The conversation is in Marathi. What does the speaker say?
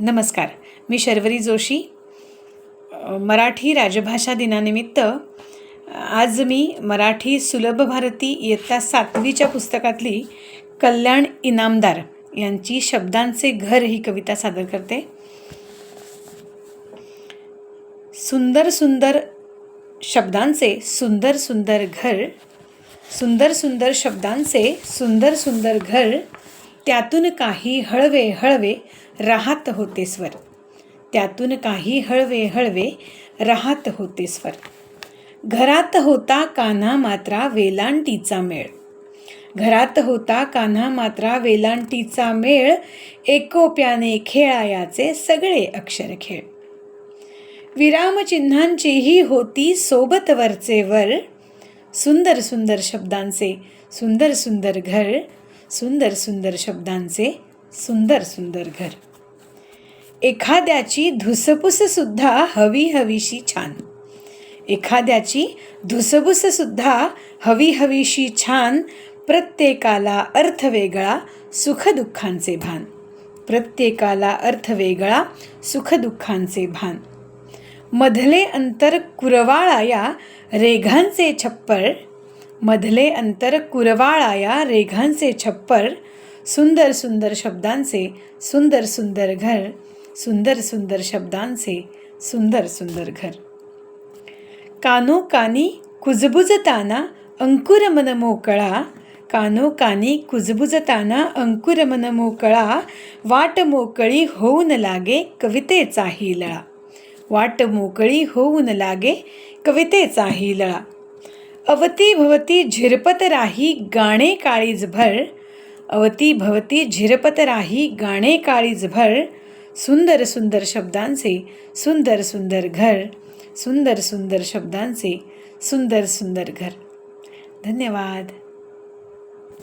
नमस्कार, मी शर्वरी जोशी. मराठी राजभाषा दिनानिमित्त आज मी मराठी सुलभ भारती इयत्ता 7वीच्या पुस्तकातली कल्याण इनामदार यांची शब्दांचे घर ही कविता सादर करते. सुंदर सुंदर शब्दांचे सुंदर सुंदर घर, सुंदर सुंदर शब्दांचे सुंदर सुंदर घर, त्यातून काही हळवे हळवे राहत होते स्वर, त्यातून काही हळवे हळवे राहत होते स्वर. घरात होता कान्हा मात्रा वेलांटीचा मेळ, घरात होता कान्हा मात्रा वेलांटीचा मेळ, एकोप्याने खेळायाचे सगळे अक्षर खेळ. विरामचिन्हांचीही होती सोबत वरचे वर, सुंदर सुंदर शब्दांचे सुंदर सुंदर घर, सुंदर सुंदर शब्दांचे सुंदर सुंदर घर. एखाद्याची धुसफूस सुद्धा हवी हवीशी छान, एखाद्याची धुसफूस सुद्धा हवी हवीशी छान, प्रत्येकाला अर्थ वेगळा सुखदुःखांचे भान, प्रत्येकाला अर्थ वेगळा सुखदुःखांचे भान. मधले अंतर कुरवाळाया रेघांचे छप्पर, मधले अंतर कुरवाळाया रेघांचे छप्पर, सुंदर सुंदर शब्दांचे सुंदर सुंदर घर, सुंदर सुंदर शब्दांचे सुंदर सुंदर घर. कानोकानी कुजबुजताना अंकुर मन मोकळा, कानोकानी कुजबुजताना अंकुर मन मोकळा, वाट मोकळी होऊन लागे कवितेचा हिलळा, वाट मोकळी होऊन लागे कवितेचा हिलळा. अवती भवती झिरपत राही गाणे काळीज भर, अवती भवती झिरपत राही गाणे काळीज भर, सुंदर सुंदर शब्दांचे सुंदर सुंदर घर, सुंदर सुंदर शब्दांचे सुंदर सुंदर घर. धन्यवाद.